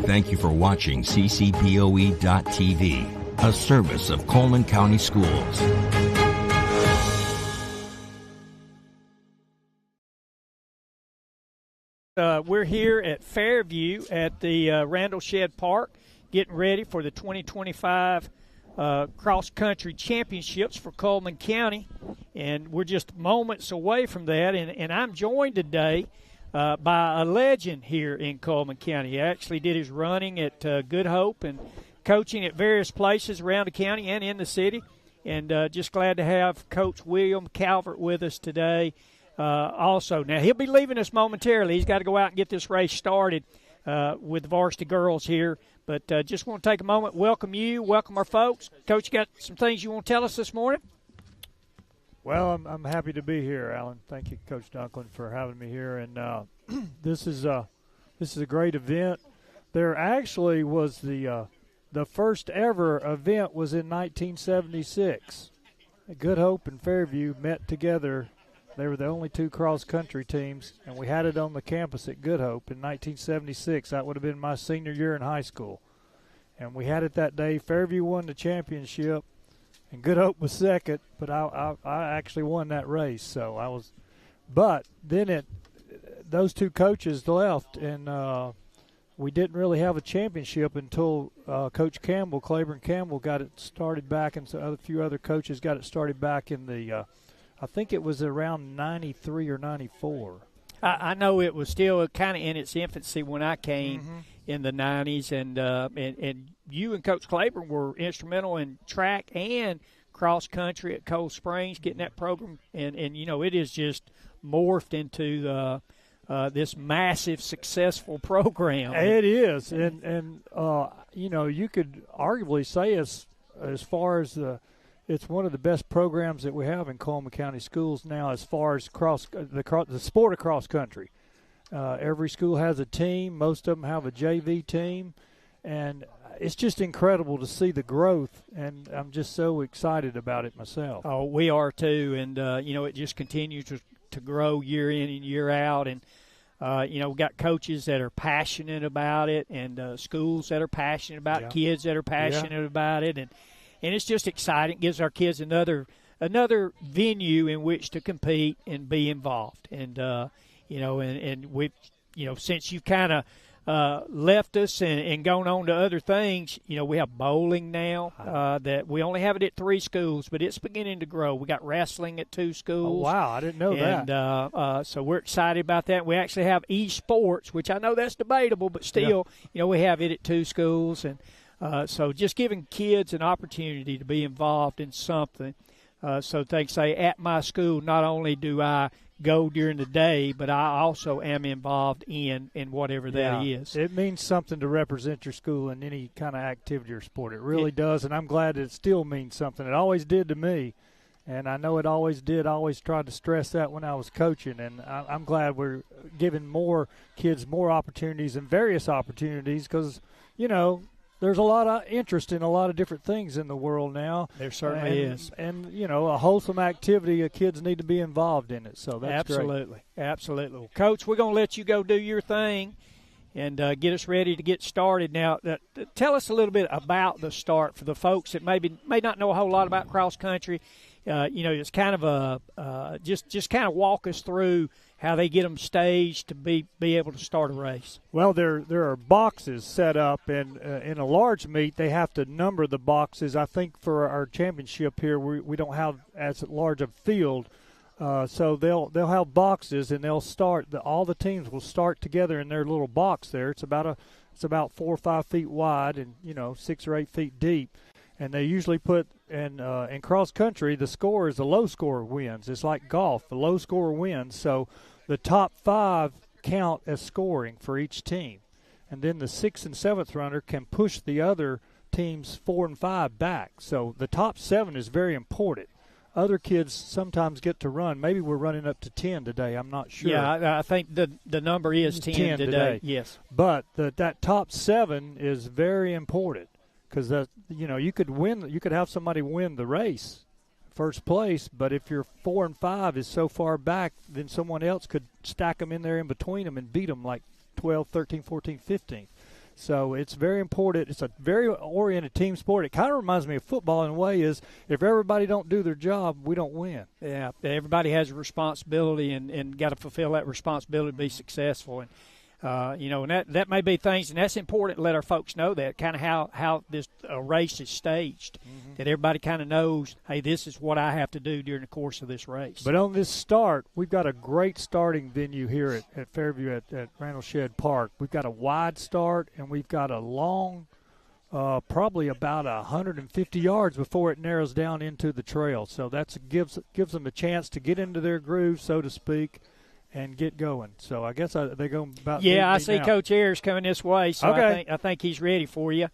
Thank you for watching ccpoe.tv, a service of Cullman County Schools. We're here at Fairview at the Randall Shedd Park, getting ready for the 2025 cross-country championships for Cullman County, and we're just moments away from that. And I'm joined today by a legend here in Cullman County. He actually did his running at Good Hope and coaching at various places around the county and in the city. And just glad to have Coach William Calvert with us today. Also, now he'll be leaving us momentarily. He's got to go out and get this race started with the varsity girls here. But just want to take a moment, welcome our folks. Coach, you got some things you want to tell us this morning? Well, I'm happy to be here, Alan. Thank you, Coach Dunklin, for having me here. And this is a great event. There actually was the first ever event was in 1976. Good Hope and Fairview met together. They were the only two cross-country teams, and we had it on the campus at Good Hope in 1976. That would have been my senior year in high school. And we had it that day. Fairview won the championship, and Good Hope was second, but I actually won that race. So I was – but then those two coaches left, and we didn't really have a championship until Coach Campbell, Claiborne Campbell, got it started back, and so a few other coaches got it started back in the I think it was around 93 or 94. I know it was still kind of in its infancy when I came in the 90s, and you and Coach Claiborne were instrumental in track and cross country at Cold Springs, getting that program, and you know, it is just morphed into this massive successful program. It is, and you know, you could arguably say as far as it's one of the best programs that we have in Cullman County schools now as far as the sport of cross country. Every school has a team. Most of them have a JV team. And it's just incredible to see the growth, and I'm just so excited about it myself. Oh, we are too. And, you know, it just continues to grow year in and year out. And, you know, we've got coaches that are passionate about it and schools that are passionate about it, kids that are passionate about it. And it's just exciting. It gives our kids another venue in which to compete and be involved. And, you know, and we, you know, since you've kind of left us and gone on to other things, you know, we have bowling now that we only have it at 3 schools, but it's beginning to grow. We got wrestling at 2 schools. Oh, wow, I didn't know that. And so we're excited about that. We actually have esports, which I know that's debatable, but still, you know, we have it at 2 schools. And so just giving kids an opportunity to be involved in something. So they say at my school, not only do I go during the day, but I also am involved in whatever that is. It means something to represent your school in any kind of activity or sport. It really does, and I'm glad it still means something. It always did to me, and I know it always did. I always tried to stress that when I was coaching, and I'm glad we're giving more kids more opportunities and various opportunities because, you know, there's a lot of interest in a lot of different things in the world now. There certainly is. And, you know, a wholesome activity, kids need to be involved in it. So that's great. Absolutely. Well, Coach, we're going to let you go do your thing and get us ready to get started. Now, tell us a little bit about the start for the folks that may not know a whole lot about cross country. You know, it's kind of just kind of walk us through how they get them staged to be able to start a race. Well, there are boxes set up, and in a large meet they have to number the boxes. I think for our championship here we don't have as large a field, so they'll have boxes, and they'll start. All the teams will start together in their little box there. It's about 4 or 5 feet wide and, you know, 6 or 8 feet deep. And they usually put in cross country, the score is the low scorer wins. It's like golf, the low scorer wins. So the top 5 count as scoring for each team, and then the 6th and 7th runner can push the other teams 4 and 5 back. So the top 7 is very important. Other kids sometimes get to run. Maybe we're running up to 10 today. I'm not sure. Yeah, I think the number is 10 today. Yes, but that top 7 is very important. Because you know, you could have somebody win the race, first place, but if your 4 and 5 is so far back, then someone else could stack them in there in between them and beat them like 12, 13, 14, 15. So it's very important. It's a very oriented team sport. It kind of reminds me of football in a way, is if everybody don't do their job, we don't win. Yeah, everybody has a responsibility and got to fulfill that responsibility to be successful. And and that may be things, and that's important to let our folks know that, kind of how this race is staged, that everybody kind of knows, hey, this is what I have to do during the course of this race. But on this start, we've got a great starting venue here at Fairview at Randall Shedd Park. We've got a wide start, and we've got a long, probably about 150 yards before it narrows down into the trail. So that gives them a chance to get into their groove, so to speak, and get going. So I guess they go about. Yeah, I see now. Coach Ayers coming this way, so okay. I think he's ready for you.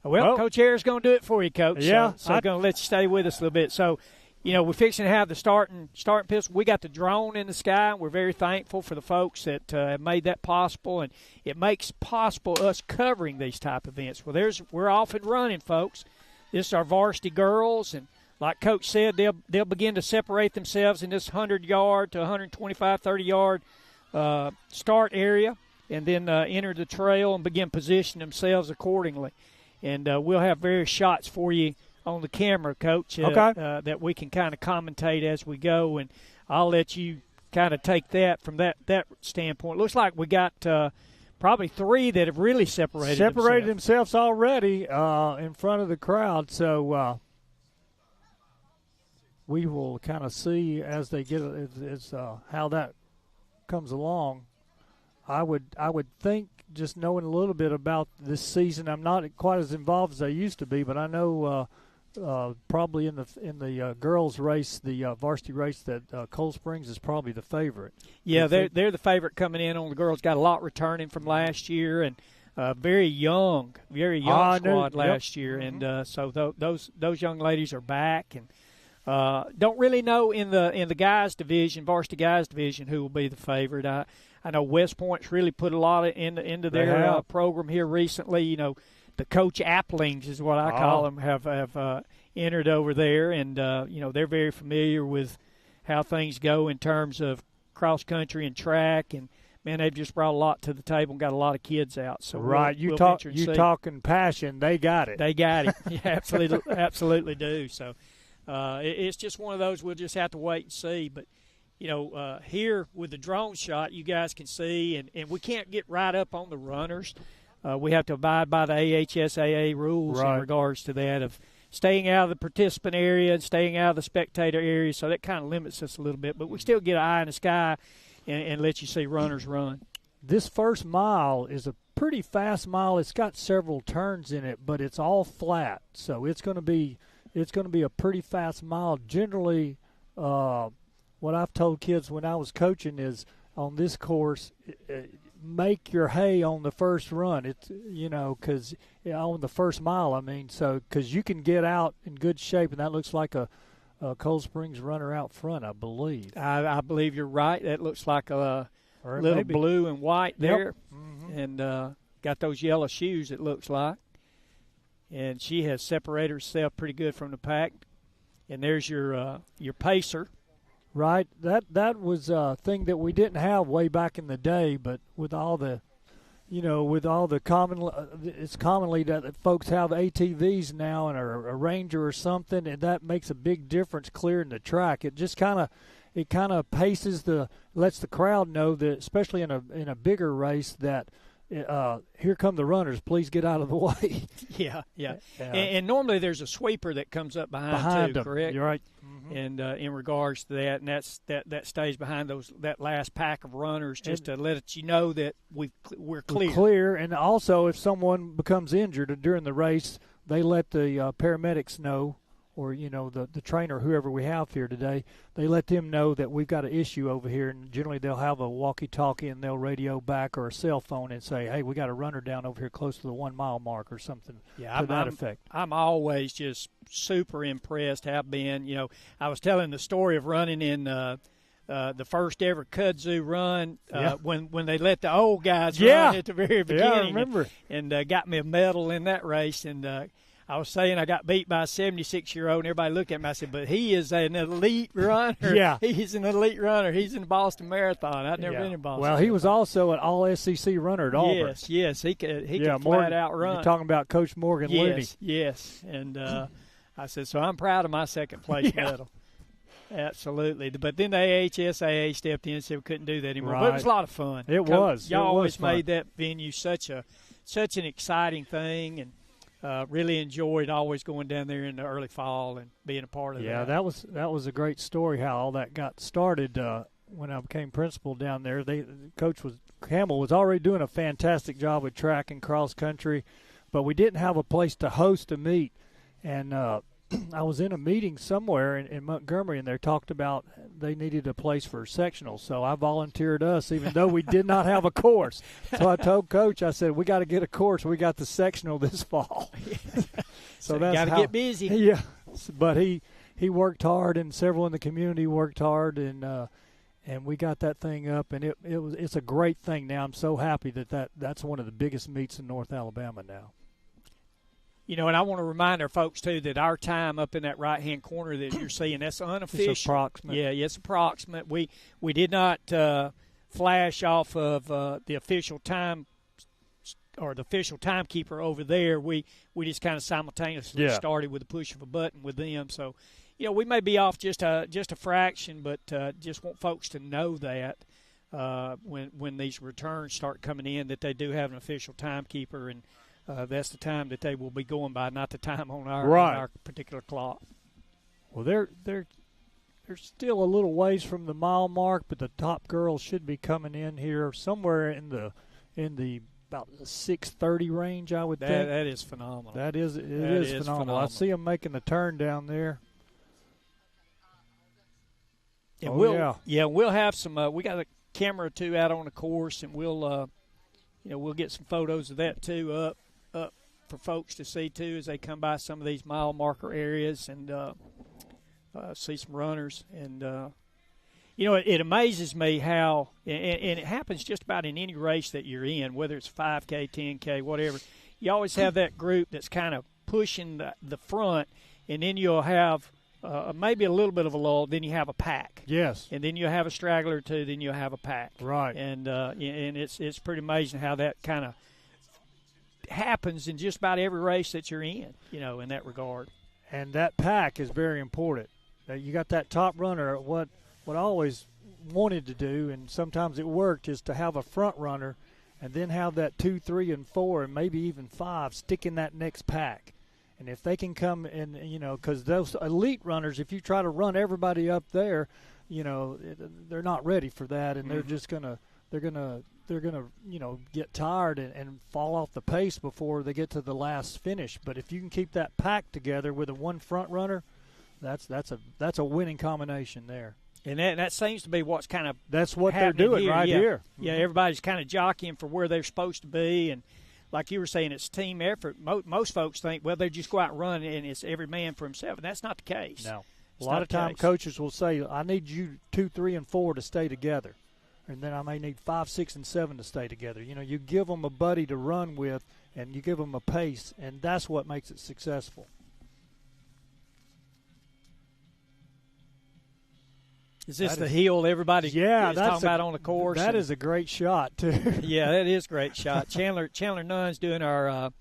Well, Coach Ayers going to do it for you, Coach. Yeah, so I'm going to let you stay with us a little bit. So, we're fixing to have the starting pistol. We got the drone in the sky. We're very thankful for the folks that have made that possible, and it makes possible us covering these type of events. Well, we're off and running, folks. This is our varsity girls, and like Coach said, they'll begin to separate themselves in this 100-yard to 125, 30-yard start area, and then enter the trail and begin positioning themselves accordingly. And we'll have various shots for you on the camera, Coach, that we can kind of commentate as we go. And I'll let you kind of take that from that standpoint. Looks like we got probably three that have really separated themselves already in front of the crowd. So we will kind of see as they get how that comes along. I would think, just knowing a little bit about this season, I'm not quite as involved as I used to be, but I know probably in the girls' race, the varsity race, that Cold Springs is probably the favorite. Yeah, they're the favorite coming in on the girls. Got a lot returning from last year, and very young squad last year, and so those young ladies are back, and don't really know in the guys division, varsity guys division, who will be the favorite. I know West Point's really put a lot into their program here recently. The Coach Applings is what I call them, have entered over there, and they're very familiar with how things go in terms of cross country and track, and man, they've just brought a lot to the table and got a lot of kids out. So right, we'll talking passion, they got it. They got it. Yeah, absolutely do. So it's just one of those we'll just have to wait and see, but. Here with the drone shot, you guys can see, and we can't get right up on the runners. We have to abide by the AHSAA rules in regards to that, of staying out of the participant area and staying out of the spectator area, so that kind of limits us a little bit. But we still get an eye in the sky and let you see runners run. This first mile is a pretty fast mile. It's got several turns in it, but it's all flat, so it's going to be a pretty fast mile. Generally, what I've told kids when I was coaching is, on this course, make your hay on the first run. It's because on the first mile, because you can get out in good shape, and that looks like a Cold Springs runner out front, I believe. I believe you're right. That looks like a little blue and white there, and got those yellow shoes, it looks like. And she has separated herself pretty good from the pack. And there's your pacer. Right, that was a thing that we didn't have way back in the day, but with all the, it's commonly that folks have ATVs now and a Ranger or something, and that makes a big difference clearing the track. It just kind of paces lets the crowd know that, especially in a bigger race, that here come the runners. Please get out of the way. Yeah. And normally there's a sweeper that comes up behind too, them. Correct? You're right. And in regards to that, and that stays behind that last pack of runners, just to let you know that we're clear. We're clear, and also if someone becomes injured during the race, they let the paramedics know, or the trainer, whoever we have here today, they let them know that we've got an issue over here, and generally they'll have a walkie-talkie and they'll radio back, or a cell phone, and say, hey, we got a runner down over here close to the 1 mile mark or something to that effect. I'm always just super impressed, have been. I was telling the story of running in the first ever kudzu run when they let the old guys run at the very beginning. Yeah, I remember. And got me a medal in that race, and I was saying I got beat by a 76-year-old, and everybody looked at me. I said, but he is an elite runner. Yeah. He's an elite runner. He's in the Boston Marathon. I've never been in Boston. Well, he was also an all-SEC runner at Auburn. Yes. He could flat out run. You're talking about Coach Morgan Looney. Yes. And I said, so I'm proud of my second-place medal. Absolutely. But then the AHSAA stepped in and said we couldn't do that anymore. Right. But it was a lot of fun. It was. Y'all always made that venue such an exciting thing, and really enjoyed always going down there in the early fall and being a part of that. Yeah, that was a great story how all that got started. When I became principal down there, Campbell was already doing a fantastic job with track and cross country, but we didn't have a place to host a meet. And I was in a meeting somewhere in Montgomery, and they talked about they needed a place for sectionals. So I volunteered us, even though we did not have a course. So I told Coach, I said, we got to get a course. We got the sectional this fall. So that's got to get busy. Yeah, but he worked hard, and several in the community worked hard, and we got that thing up, and it's a great thing now. I'm so happy that's one of the biggest meets in North Alabama now. You know, and I want to remind our folks, too, that our time up in that right-hand corner that you're seeing, that's unofficial. It's approximate. Yeah, it's approximate. We did not flash off of the official time or the official timekeeper over there. We just kind of simultaneously started with the push of a button with them. So, you know, we may be off just a fraction, but just want folks to know that when these returns start coming in that they do have an official timekeeper, and that's the time that they will be going by, not the time on our particular clock. Well, they're still a little ways from the mile mark, but the top girls should be coming in here somewhere in the about the 6:30 range, I would think. That is phenomenal. It is phenomenal. I see them making the turn down there. And we'll have some. We got a camera or two out on the course, and we'll get some photos of that too up for folks to see too as they come by some of these mile marker areas and see some runners. And it amazes me how, and it happens just about in any race that you're in, whether it's 5K, 10K, whatever. You always have that group that's kind of pushing the front, and then you'll have maybe a little bit of a lull, then you have a pack. Yes. And then you'll have a straggler or two, then you'll have a pack. Right. And it's pretty amazing how that kind of happens in just about every race that you're in, in that regard. And that pack is very important. You got that top runner. What I always wanted to do, and sometimes it worked, is to have a front runner and then have that 2, 3, and 4, and maybe even 5 stick in that next pack. And if they can come and, because those elite runners, if you try to run everybody up there, they're not ready for that, and they're just they're gonna get tired and fall off the pace before they get to the last finish. But if you can keep that pack together with a one front runner, that's a winning combination there. And that seems to be what's kind of that's what they're doing here. Here. Yeah, everybody's kind of jockeying for where they're supposed to be, and like you were saying, it's team effort. Most folks think, well, they just go out and run, and it's every man for himself, and that's not the case. No. A lot of times coaches will say, I need you 2, 3, and 4 to stay together, and then I may need 5, 6, and 7 to stay together. You give them a buddy to run with, and you give them a pace, and that's what makes it successful. Is this the hill everybody's talking about on the course? That is a great shot, too. Yeah, that is a great shot. Chandler Nunn's doing our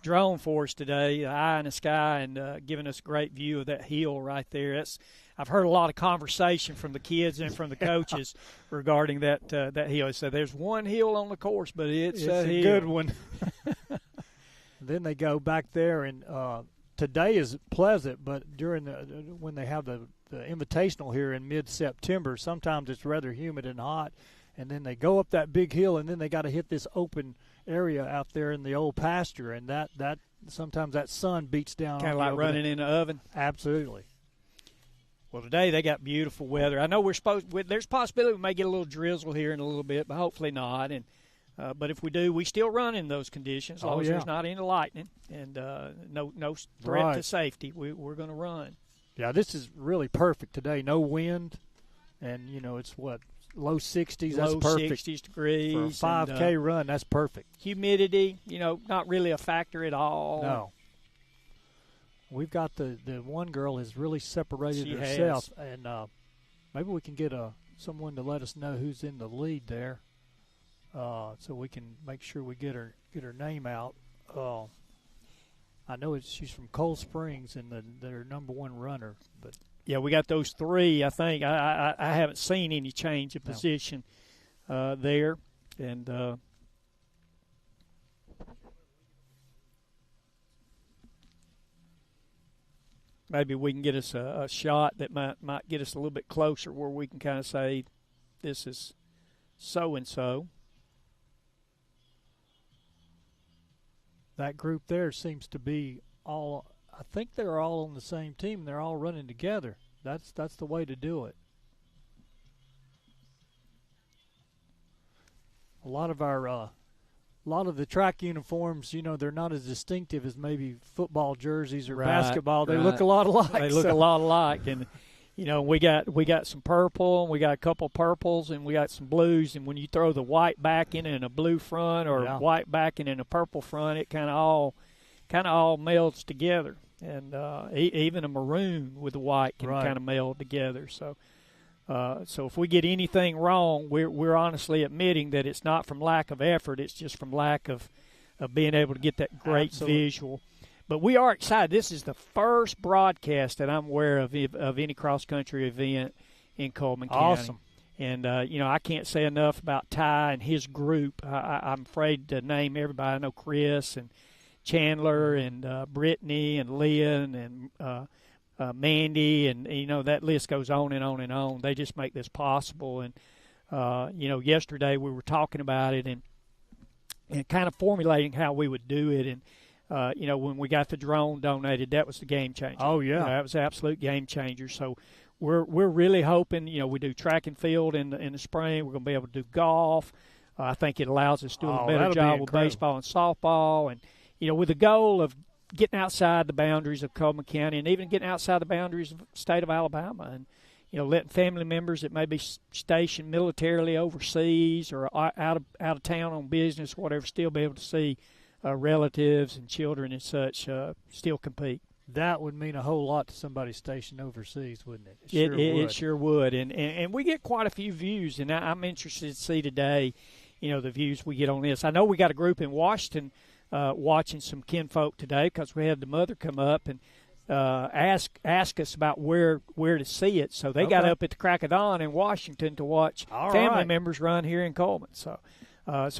drone for us today, the eye in the sky, and giving us a great view of that hill right there. I've heard a lot of conversation from the kids and from the coaches regarding that hill. So there's one hill on the course, but it's a hill. Good one. Then they go back there, and today is pleasant, but when they have the invitational here in mid-September, sometimes it's rather humid and hot, and then they go up that big hill, and then they got to hit this open area out there in the old pasture, and that sometimes that sun beats down. Kind of like running in an oven. Absolutely. Well, today they got beautiful weather. I know there's a possibility we may get a little drizzle here in a little bit, but hopefully not. And but if we do, we still run in those conditions as long as there's not any lightning and no threat to safety. We're going to run. Yeah, this is really perfect today. No wind, and it's low 60s. That's perfect. Low 60s degrees for a 5K run. That's perfect. Humidity, not really a factor at all. No. we've got the one girl has really separated She herself, and maybe we can get someone to let us know who's in the lead there, so we can make sure we get her name out. I know she's from Cold Springs and their number one runner, but yeah, we got those three. I think I haven't seen any change of position there, and maybe we can get us a shot that might get us a little bit closer, where we can kind of say this is so and so. That group there seems to be all. I think they're all on the same team. They're all running together. That's the way to do it. A lot of the track uniforms, they're not as distinctive as maybe football jerseys or basketball. They look a lot alike. They look a lot alike, and we got some purple, and we got a couple purples, and we got some blues. And when you throw the white backing and a blue front, or white backing and a purple front, it kind of all melds together. And even a maroon with the white can kind of meld together. So if we get anything wrong, we're honestly admitting that it's not from lack of effort. It's just from lack of being able to get that great visual. But we are excited. This is the first broadcast that I'm aware of any cross-country event in Cullman County. Awesome. And, I can't say enough about Ty and his group. I'm afraid to name everybody. I know Chris and Chandler and Brittany and Lynn and Mandy, and, that list goes on and on and on. They just make this possible. And, yesterday we were talking about it and kind of formulating how we would do it. And, when we got the drone donated, that was the game changer. Oh, yeah. That was an absolute game changer. So we're really hoping, we do track and field in the spring. We're going to be able to do golf. I think it allows us to do a better job with baseball and softball. And, with the goal of getting outside the boundaries of Cullman County and even getting outside the boundaries of the state of Alabama, and letting family members that may be stationed militarily overseas or out of town on business, whatever, still be able to see relatives and children and such still compete. That would mean a whole lot to somebody stationed overseas, wouldn't it? It sure would. And we get quite a few views, and I'm interested to see today, the views we get on this. I know we got a group in Washington watching some kinfolk today, because we had the mother come up and ask us about where to see it. So they got up at the crack of dawn in Washington to watch family members run here in Cullman. So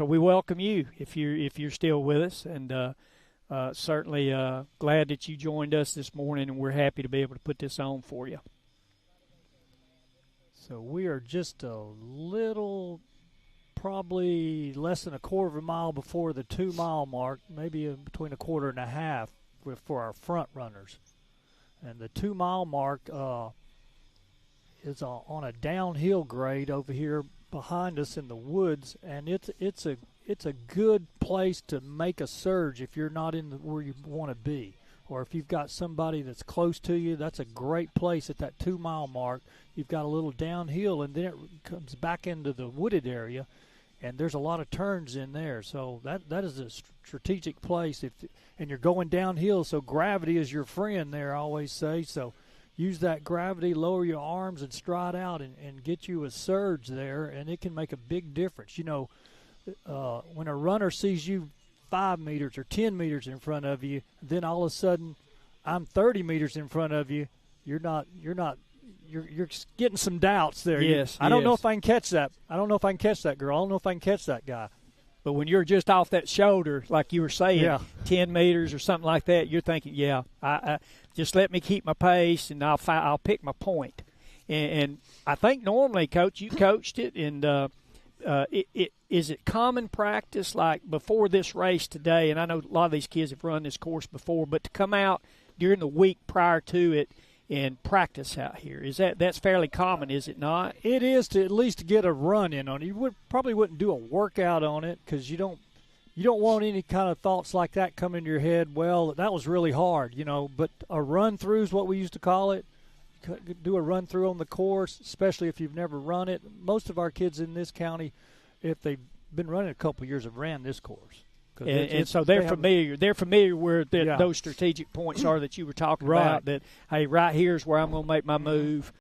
we welcome you if you're still with us, and certainly glad that you joined us this morning, and we're happy to be able to put this on for you. So we are just a little, probably less than a quarter of a mile before the 2 mile mark, maybe between a quarter and a half for our front runners. And the 2 mile mark is on a downhill grade over here behind us in the woods, and it's a good place to make a surge if you're not in where you want to be, or if you've got somebody that's close to you. That's a great place at that 2 mile mark. You've got a little downhill, and then it comes back into the wooded area, and there's a lot of turns in there. So that is a strategic place. And you're going downhill, so gravity is your friend there, I always say. So use that gravity, lower your arms, and stride out and get you a surge there, and it can make a big difference. When a runner sees you 5 meters or 10 meters in front of you, then all of a sudden I'm 30 meters in front of you, you're getting some doubts there. Yes. I don't know if I can catch that. I don't know if I can catch that girl. I don't know if I can catch that guy. But when you're just off that shoulder, like you were saying, 10 meters or something like that, you're thinking, I just let me keep my pace, and I'll pick my point. And I think normally, Coach, you coached it, and is it common practice, like before this race today, and I know a lot of these kids have run this course before, but to come out during the week prior to it and practice out here, that's fairly common, is it not? It is, to at least get a run in on it. You probably wouldn't do a workout on it, because you don't want any kind of thoughts like that come into your head. Well, that was really hard, but a run through is what we used to call it. Do a run through on the course, especially if you've never run it. Most of our kids in this county, if they've been running a couple of years, have ran this course. And so they're familiar. They're familiar where those strategic points are that you were talking about. That, hey, right here's where I'm going to make my move.